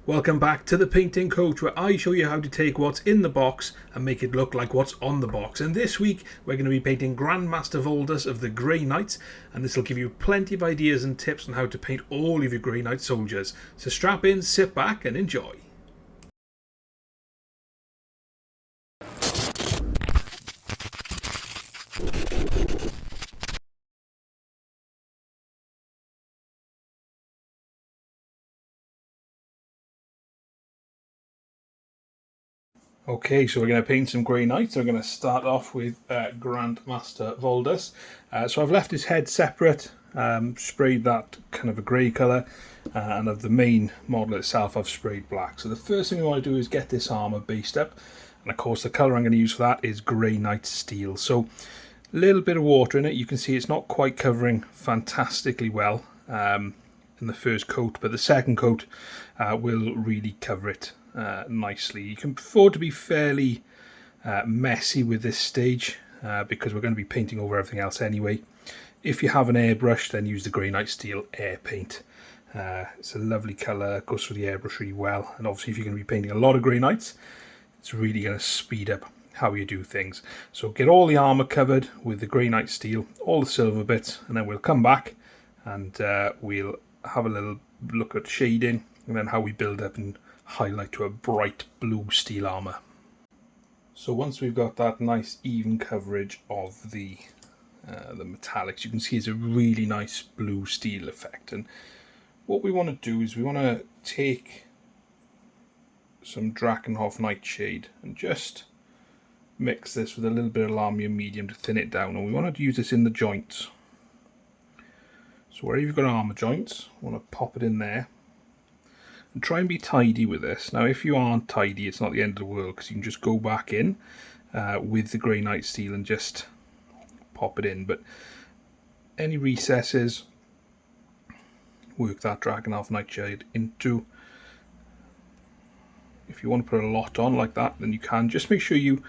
Welcome back to the Painting Coach, where I show you how to take what's in the box and make it look like what's on the box. And this week we're going to be painting Grand Master Voldus of the Grey Knights, and this will give you plenty of ideas and tips on how to paint all of your Grey Knight soldiers. So strap in, sit back and enjoy. Okay, so we're going to paint some Grey Knights. We're going to start off with Grand Master Voldus. So I've left his head separate, sprayed that kind of a grey colour, and of the main model itself I've sprayed black. So the first thing we want to do is get this armour based up, and of course the colour I'm going to use for that is Grey Knight Steel. So a little bit of water in it. You can see it's not quite covering fantastically well in the first coat, but the second coat will really cover it nicely. You can afford to be fairly messy with this stage because we're going to be painting over everything else anyway. If you have an airbrush, then use the Grey Knight Steel air paint. It's a lovely colour, goes through the airbrush really well, and obviously if you're going to be painting a lot of Grey Knights, it's really going to speed up how you do things. So get all the armour covered with the Grey Knight Steel, all the silver bits, and then we'll come back and we'll have a little look at shading and then how we build up and highlight to a bright blue steel armour. So once we've got that nice even coverage of the metallics, you can see it's a really nice blue steel effect. And what we want to do is we want to take some Drakenhoff Nightshade and just mix this with a little bit of Lamia medium to thin it down, and we want to use this in the joints. So wherever you've got armour joints, I want to pop it in there. And try and be tidy with this. Now if you aren't tidy, it's not the end of the world, because you can just go back in with the Grey Knight Steel and just pop it in. But any recesses, work that Drakenhoff Nightshade into. If you want to put a lot on like that, then you can. Just make sure you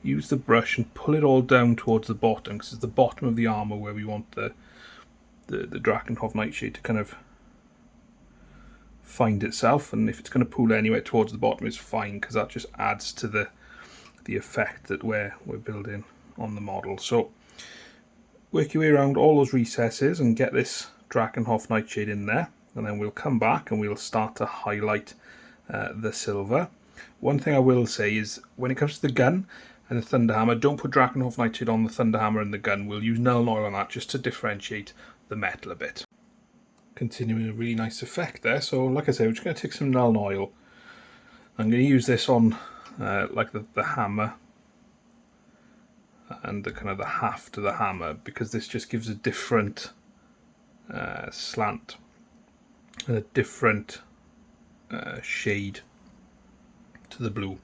use the brush and pull it all down towards the bottom, because it's the bottom of the armour where we want the Drakenhoff Nightshade to kind of find itself. And if it's going to pull anywhere towards the bottom, it's fine, because that just adds to the effect that we're building on the model. So work your way around all those recesses and get this Drakenhoff Nightshade in there, and then we'll come back and we'll start to highlight the silver. One thing I will say is when it comes to the gun and the Thunderhammer, don't put Drakenhoff Nightshade on the Thunderhammer and the gun. We'll use Nuln Oil on that just to differentiate the metal a bit. Continuing a really nice effect there. So like I say, we're just going to take some Nuln Oil. I'm going to use this on like the hammer and the kind of the haft of the hammer, because this just gives a different slant and a different shade to the blue.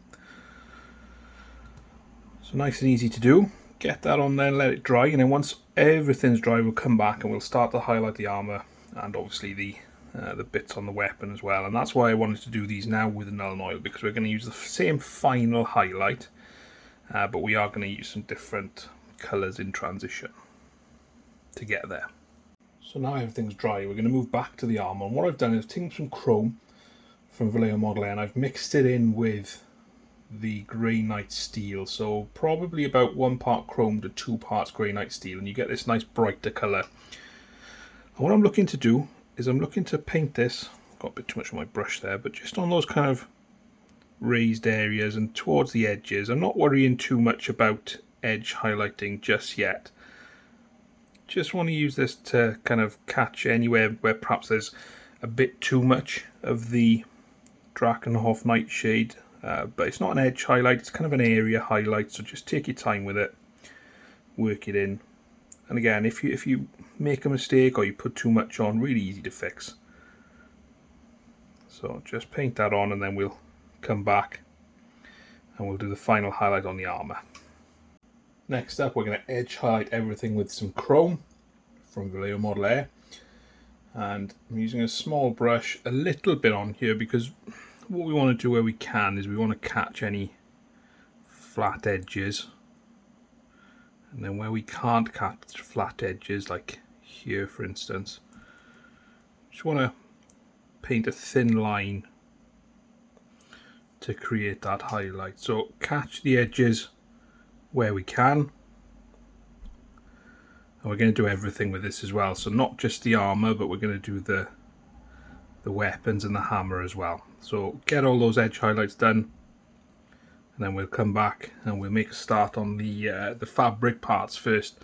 So nice and easy to do. Get that on there, let it dry, and then once everything's dry we'll come back and we'll start to highlight the armour and obviously the bits on the weapon as well. And that's why I wanted to do these now with the Nuln Oil, because we're going to use the same final highlight, but we are going to use some different colours in transition to get there. So now everything's dry, we're going to move back to the armour, and what I've done is taken some chrome from Vallejo Model A and I've mixed it in with the Grey Knight Steel. So probably about 1 part chrome to 2 parts Grey Knight Steel, and you get this nice brighter colour. And what I'm looking to do is I'm looking to paint this, got a bit too much on my brush there, but just on those kind of raised areas and towards the edges. I'm not worrying too much about edge highlighting just yet. Just want to use this to kind of catch anywhere where perhaps there's a bit too much of the Drakenhoff Nightshade, but it's not an edge highlight, it's kind of an area highlight, so just take your time with it, work it in. And again, if you make a mistake or you put too much on, really easy to fix. So just paint that on and then we'll come back and we'll do the final highlight on the armour. Next up, we're going to edge highlight everything with some chrome from Vallejo Model A. And I'm using a small brush, a little bit on here, because what we want to do where we can is we want to catch any flat edges. And then where we can't catch flat edges, like here for instance, just want to paint a thin line to create that highlight. So catch the edges where we can. And we're going to do everything with this as well. So not just the armour, but we're going to do the weapons and the hammer as well. So get all those edge highlights done, and then we'll come back and we'll make a start on the fabric parts first.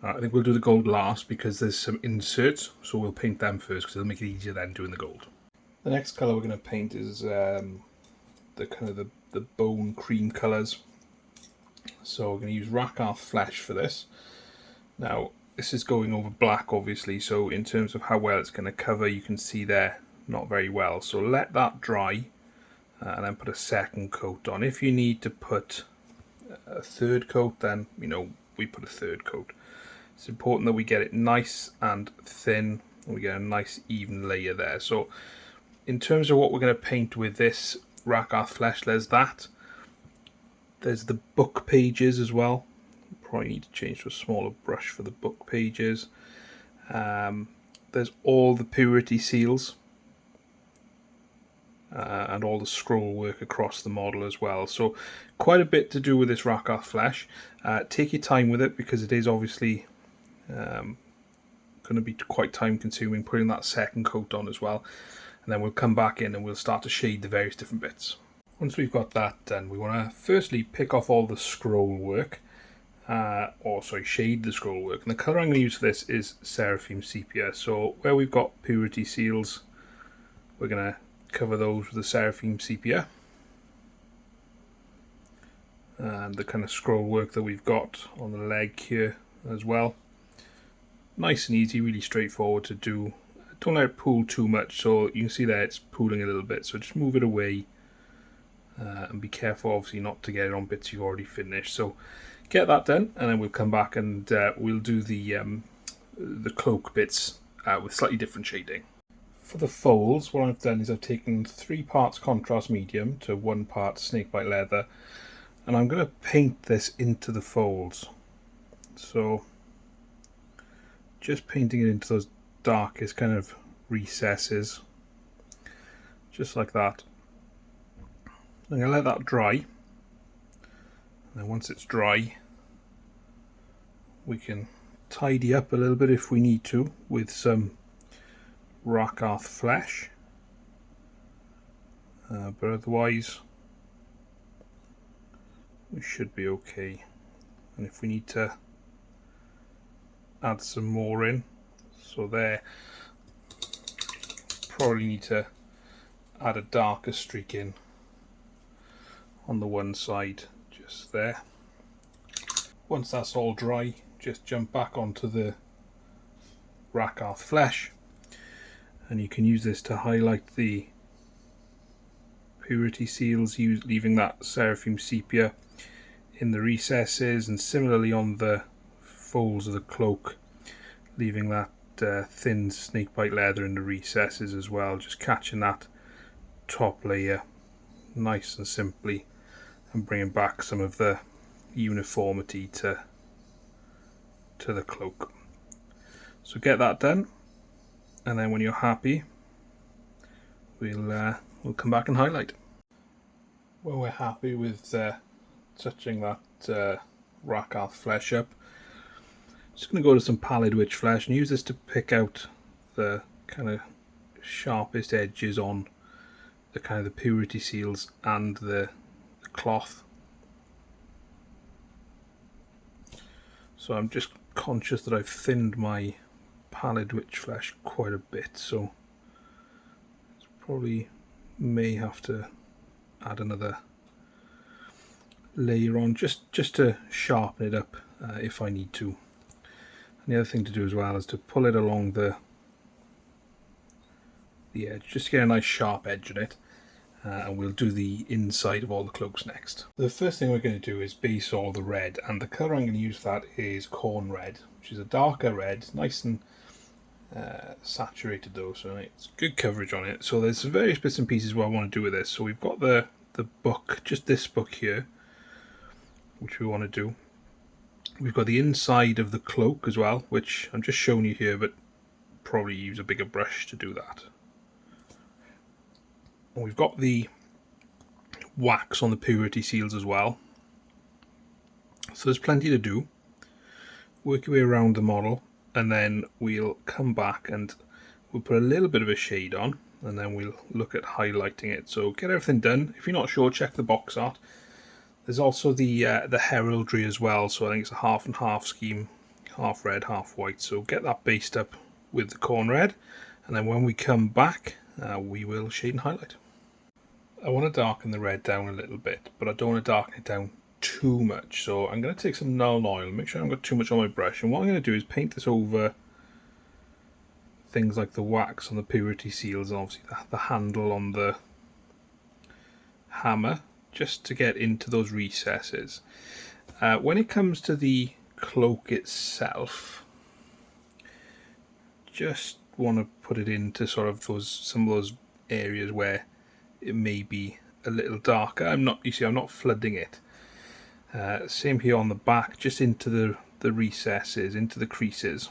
I think we'll do the gold last because there's some inserts, so we'll paint them first because it'll make it easier then doing the gold. The next colour we're going to paint is the kind of the bone cream colours. So we're going to use Rakarth Flesh for this. Now this is going over black obviously, so in terms of how well it's going to cover, you can see there not very well. So let that dry and then put a second coat on. If you need to put a third coat, then we put a third coat. It's important that we get it nice and thin and we get a nice even layer there. So in terms of what we're going to paint with this Rakarth Flesh, there's the book pages as well. Probably need to change to a smaller brush for the book pages. There's all the purity seals and all the scroll work across the model as well. So quite a bit to do with this Rakarth Flesh. Take your time with it because it is obviously going to be quite time consuming putting that second coat on as well. And then we'll come back in and we'll start to shade the various different bits. Once we've got that done, we want to firstly pick off all the scroll work. Shade the scroll work. And the colour I'm going to use for this is Seraphim Sepia. So where we've got purity seals, we're going to cover those with the Seraphim Sepia. And the kind of scroll work that we've got on the leg here as well. Nice and easy, really straightforward to do. Don't let it pool too much, so you can see there it's pooling a little bit, so just move it away and be careful obviously not to get it on bits you've already finished. So get that done and then we'll come back and we'll do the cloak bits with slightly different shading. For the folds, what I've done is I've taken 3 parts contrast medium to 1 part Snakebite Leather, and I'm going to paint this into the folds. So just painting it into those darkest kind of recesses, just like that. I'm going to let that dry, and then once it's dry we can tidy up a little bit if we need to with some Rakarth Flesh, but otherwise we should be okay. And if we need to add some more in, so there, probably need to add a darker streak in on the one side, just there. Once that's all dry, just jump back onto the Rakarth Flesh, and you can use this to highlight the purity seals, leaving that Seraphim Sepia in the recesses, and similarly on the folds of the cloak, leaving that thin Snakebite Leather in the recesses as well, just catching that top layer nice and simply and bringing back some of the uniformity to the cloak. So get that done, and then when you're happy we'll come back and highlight. When we're happy with touching that Rakarth Flesh up, just going to go to some Pallid Witch Flesh and use this to pick out the kind of sharpest edges on the kind of the purity seals and the cloth. So I'm just conscious that I've thinned my Pallid Witch Flesh quite a bit, so probably may have to add another layer on just to sharpen it up if I need to. And the other thing to do as well is to pull it along the edge, just to get a nice sharp edge on it, and we'll do the inside of all the cloaks next. The first thing we're going to do is base all the red, and the colour I'm going to use for that is Khorne Red, which is a darker red, nice and saturated though, so it's good coverage on it. So there's various bits and pieces what I want to do with this. So we've got the book, just this book here, which we want to do. We've got the inside of the cloak as well, which I'm just showing you here, but probably use a bigger brush to do that. And we've got the wax on the purity seals as well. So there's plenty to do. Work your way around the model, and then we'll come back and we'll put a little bit of a shade on, and then we'll look at highlighting it. So get everything done. If you're not sure, check the box art. There's also the heraldry as well, so I think it's a half and half scheme, half red, half white. So get that based up with the Khorne Red, and then when we come back, we will shade and highlight. I want to darken the red down a little bit, but I don't want to darken it down too much. So I'm going to take some Nuln Oil, make sure I haven't got too much on my brush, and what I'm going to do is paint this over things like the wax on the purity seals, and obviously the handle on the hammer, just to get into those recesses. When it comes to the cloak itself, just want to put it into sort of some of those areas where it may be a little darker. I'm not flooding it. Same here on the back, just into the recesses, into the creases,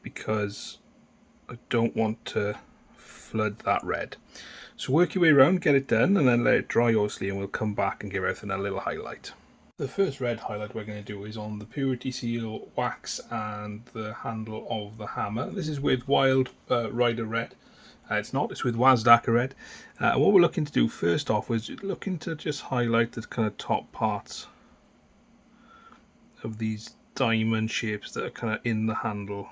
because I don't want to flood that red. So work your way around, get it done, and then let it dry obviously, and we'll come back and give everything a little highlight. The first red highlight we're going to do is on the purity seal wax and the handle of the hammer. This is with Wild Rider Red. It's with Wazdakka Red. And what we're looking to do first off is looking to just highlight the kind of top parts of these diamond shapes that are kind of in the handle.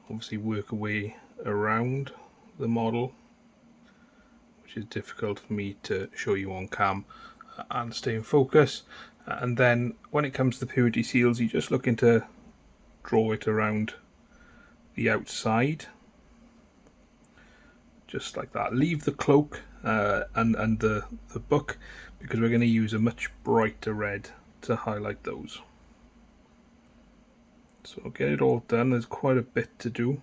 Obviously work a way around the model, which is difficult for me to show you on cam, and stay in focus. And then when it comes to the purity seals, you're just looking to draw it around the outside, just like that. Leave the cloak and the book, because we're going to use a much brighter red to highlight those. So get it all done. There's quite a bit to do.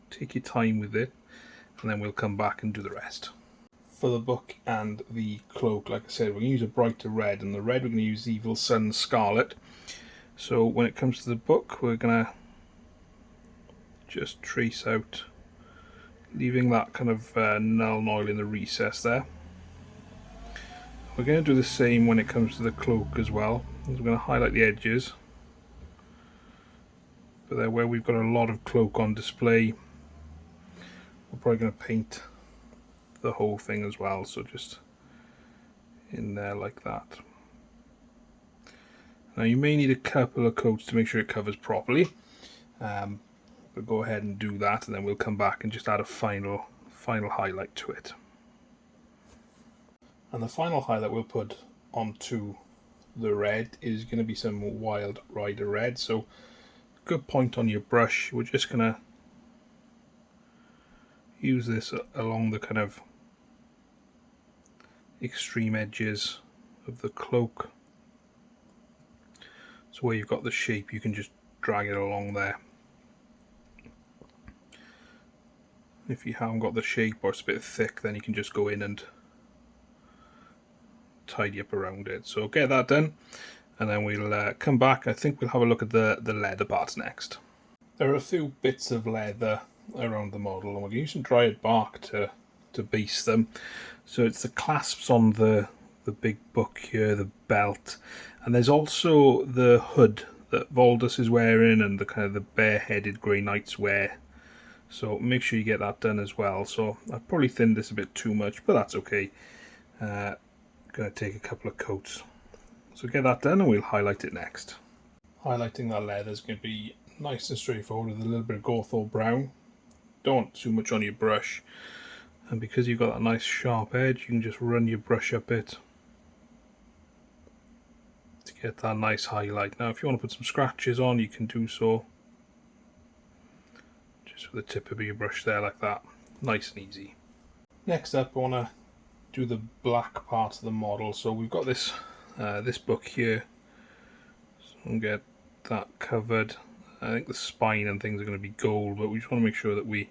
Take your time with it, and then we'll come back and do the rest. For the book and the cloak, like I said, we're going to use a brighter red, and the red we're going to use Evil Sunz Scarlet. So when it comes to the book, we're going to just trace out, leaving that kind of Nuln Oil in the recess there. We're going to do the same when it comes to the cloak as well. We're going to highlight the edges, but there where we've got a lot of cloak on display, we're probably going to paint the whole thing as well, so just in there like that. Now you may need a couple of coats to make sure it covers properly, but go ahead and do that, and then we'll come back and just add a final highlight to it. And the final highlight we'll put onto the red is going to be some Wild Rider Red. So good point on your brush. We're just going to use this along the kind of extreme edges of the cloak, so where you've got the shape you can just drag it along there. If you haven't got the shape or it's a bit thick, then you can just go in and tidy up around it. So get that done, and then we'll come back. I think we'll have a look at the leather parts next. There are a few bits of leather around the model, and we'll use some Dryad Bark to base them. So it's the clasps on the big book here, the belt, and there's also the hood that Voldus is wearing, and the kind of the bare-headed Grey Knights wear. So make sure you get that done as well. So I've probably thinned this a bit too much, but that's okay. Going to take a couple of coats. So get that done, and we'll highlight it next. Highlighting that leather is going to be nice and straightforward with a little bit of Gorthor Brown. Don't want too much on your brush, and because you've got that nice sharp edge, you can just run your brush up it to get that nice highlight. Now if you want to put some scratches on, you can do so, just with the tip of your brush there like that. Nice and easy. Next up, I want to do the black part of the model. So we've got this this book here, so we'll get that covered. I think the spine and things are going to be gold, but we just want to make sure that we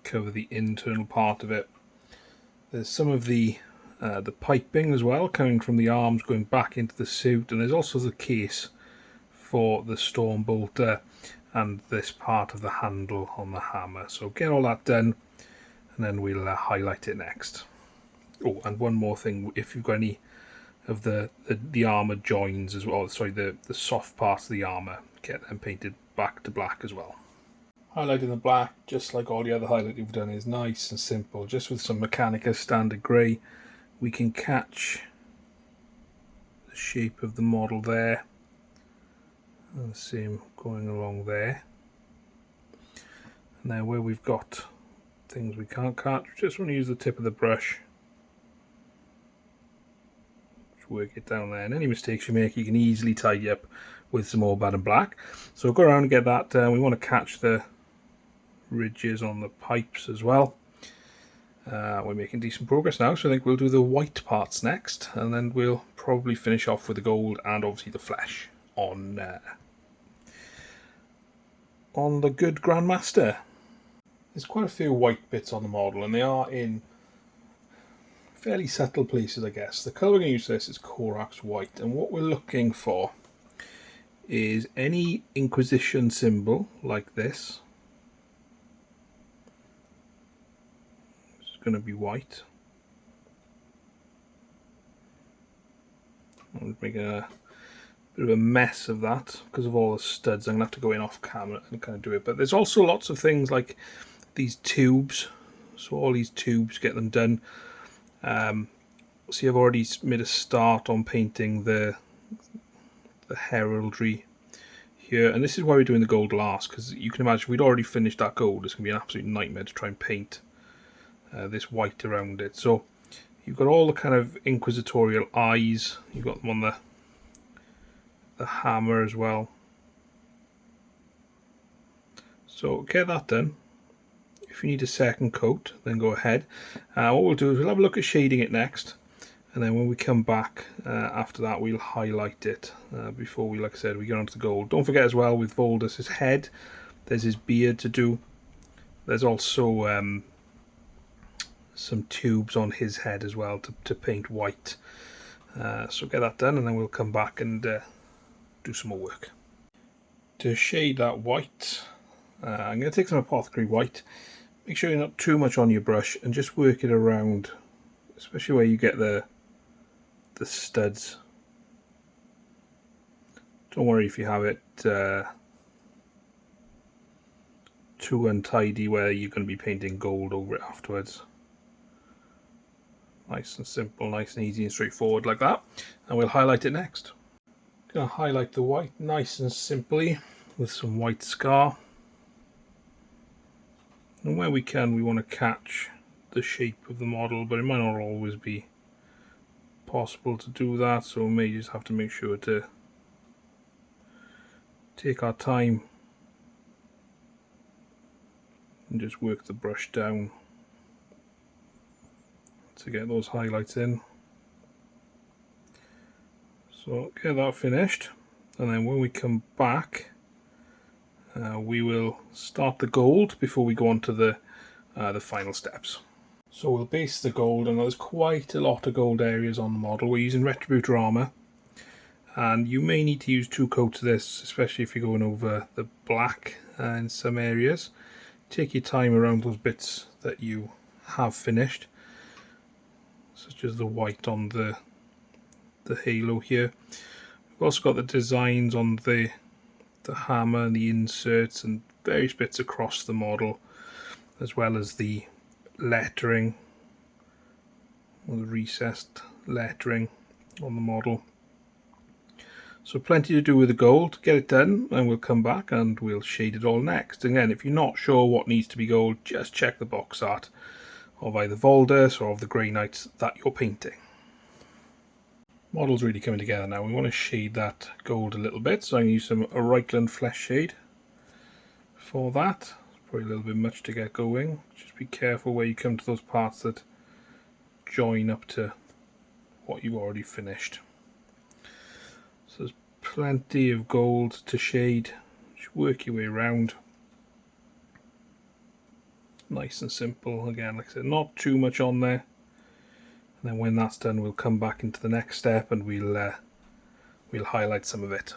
cover the internal part of it. There's some of the piping as well, coming from the arms going back into the suit, and there's also the case for the storm bolter and this part of the handle on the hammer. So get all that done, and then we'll highlight it next. Oh, and one more thing, if you've got any of the armour joins as well, sorry, the soft parts of the armour, get them painted back to black as well. Highlighting the black, just like all the other highlight we've done, is nice and simple. Just with some Mechanicus standard grey, we can catch the shape of the model there. And the same going along there. Now where we've got things we can't catch, we just want to use the tip of the brush. Just work it down there, and any mistakes you make you can easily tidy up with some more Abaddon Black. So we'll go around and get that. We want to catch the ridges on the pipes as well. We're making decent progress now, so I think we'll do the white parts next, and then we'll probably finish off with the gold and obviously the flesh on the good Grand Master. There's quite a few white bits on the model, and they are in fairly subtle places, I guess. The colour we're going to use for this is Corax White, and what we're looking for is any Inquisition symbol like this. It's going to be white. I'm making a bit of a mess of that because of all the studs. I'm going to have to go in off camera and kind of do it. But there's also lots of things like these tubes. So all these tubes, get them done. See, I've already made a start on painting the heraldry here, and this is why we're doing the gold last, because you can imagine if we'd already finished that gold, it's going to be an absolute nightmare to try and paint this white around it. So you've got all the kind of inquisitorial eyes, you've got them on the hammer as well. So get that done. If you need a second coat, then go ahead. What we'll do is we'll have a look at shading it next, and then when we come back after that, we'll highlight it before we, like I said, we get onto the gold. Don't forget as well, with Voldus' head, there's his beard to do. There's also some tubes on his head as well to paint white. So get that done, and then we'll come back and do some more work. To shade that white, I'm going to take some Apothecary White. Make sure you're not too much on your brush, and just work it around, especially where you get the studs. Don't worry if you have it too untidy where you're going to be painting gold over it afterwards. Nice and simple, nice and easy and straightforward like that. And we'll highlight it next. Going to highlight the white nice and simply with some white scar. And where we can, we want to catch the shape of the model, but it might not always be possible to do that, so we may just have to make sure to take our time and just work the brush down to get those highlights in. So get that finished, and then when we come back, we will start the gold before we go on to the final steps. So we'll base the gold, and there's quite a lot of gold areas on the model. We're using Retributor Armour, and you may need to use 2 coats of this, especially if you're going over the black in some areas. Take your time around those bits that you have finished, such as the white on the halo here. We've also got the designs on the hammer and the inserts and various bits across the model, as well as the lettering, or the recessed lettering on the model. So plenty to do with the gold. Get it done, and we'll come back and we'll shade it all next. Again, if you're not sure what needs to be gold, just check the box art of either Voldus or of the Grey Knights that you're painting. Model's really coming together now. We want to shade that gold a little bit, so I'm going to use some Reikland Fleshshade for that. It's probably a little bit much to get going. Just be careful where you come to those parts that join up to what you've already finished. So there's plenty of gold to shade. Just work your way around. Nice and simple. Again, like I said, not too much on there. And then when that's done, we'll come back into the next step and we'll highlight some of it.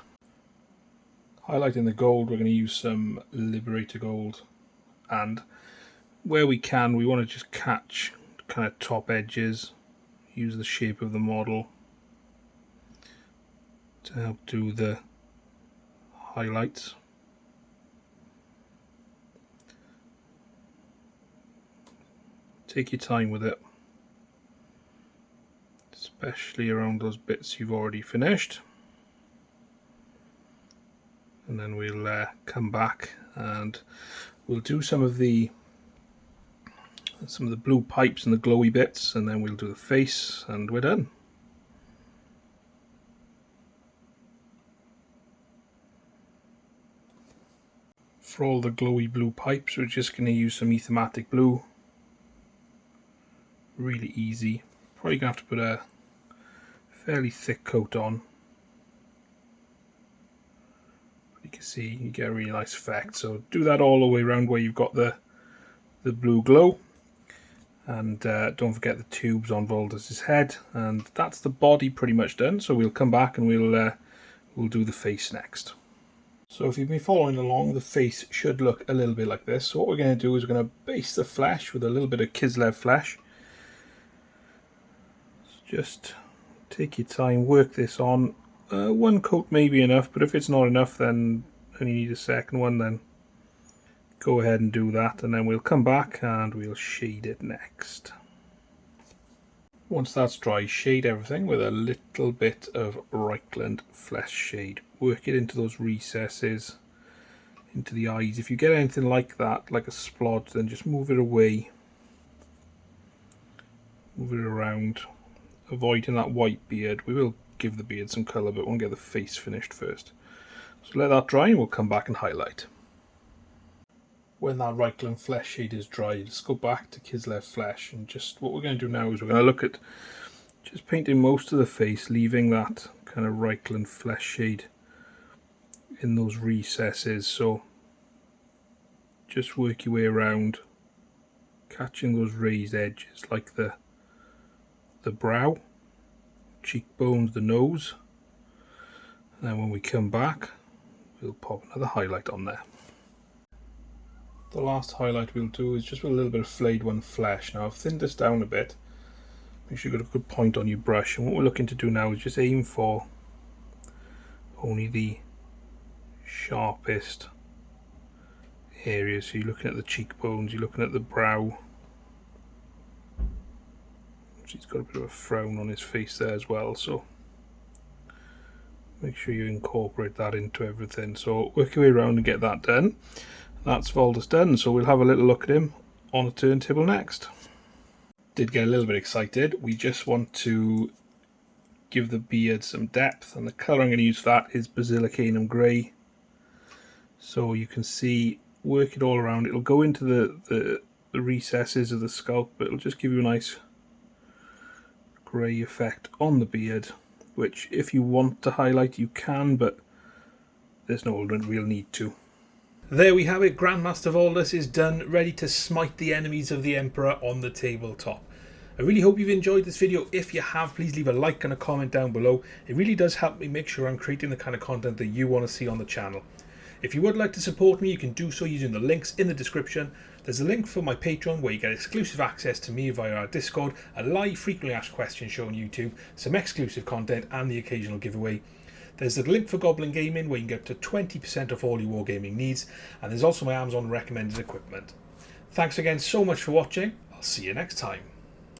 Highlighting the gold, we're going to use some Liberator Gold, and where we can, we want to just catch kind of top edges use the shape of the model to help do the highlights. Take your time with it, especially around those bits you've already finished. And then we'll come back and we'll do some of the blue pipes and the glowy bits, and then we'll do the face and we're done. For all the glowy blue pipes, we're just going to use some Aethermatic Blue. Really easy. Probably going to have to put a fairly thick coat on. But you can see you get a really nice effect. So do that all the way around where you've got the blue glow. And don't forget the tubes on Voldus's head. And that's the body pretty much done. So we'll come back and we'll do the face next. So if you've been following along, the face should look a little bit like this. So what we're going to do is we're going to base the flesh with a little bit of Kislev Flesh. Just take your time, work this on. One coat may be enough, but if it's not enough, then you need a second one, then go ahead and do that, and then we'll come back and we'll shade it next. Once that's dry, shade everything with a little bit of Reikland Fleshshade. Work it into those recesses, into the eyes. If you get anything like that, like a splodge, then just move it away. Move it around. Avoiding that white beard. We will give the beard some colour, but we'll get the face finished first. So let that dry and we'll come back and highlight. When that Reikland Fleshshade is dry, let's go back to Kislev Flesh, and just what we're going to do now is we're going to look at just painting most of the face, leaving that kind of Reikland Fleshshade in those recesses. So just work your way around, catching those raised edges like the brow, cheekbones, the nose, and then when we come back we'll pop another highlight on there. The last highlight we'll do is just with a little bit of Flayed One Flesh. Now I've thinned this down a bit, make sure you've got a good point on your brush, and what we're looking to do now is just aim for only the sharpest areas. So you're looking at the cheekbones, you're looking at the brow. He's got a bit of a frown on his face there as well, so make sure you incorporate that into everything. So work your way around and get that done. That's Voldus done, so we'll have a little look at him on a turntable next. Did get a little bit excited. We just want to give the beard some depth, and the colour I'm going to use for that is Basilicanum Grey. So you can see, work it all around. It'll go into the recesses of the scalp, but it'll just give you a nice grey effect on the beard, which if you want to highlight you can, but there's no real need to. There we have it. Grand Master Voldus is done, ready to smite the enemies of the Emperor on the tabletop. I really hope you've enjoyed this video. If you have, please leave a like and a comment down below. It really does help me make sure I'm creating the kind of content that you want to see on the channel. If you would like to support me, you can do so using the links in the description. There's a link for my Patreon where you get exclusive access to me via our Discord, a live frequently asked questions show on YouTube, some exclusive content and the occasional giveaway. There's a link for Goblin Gaming where you can get up to 20% off all your wargaming needs, and there's also my Amazon recommended equipment. Thanks again so much for watching. I'll see you next time.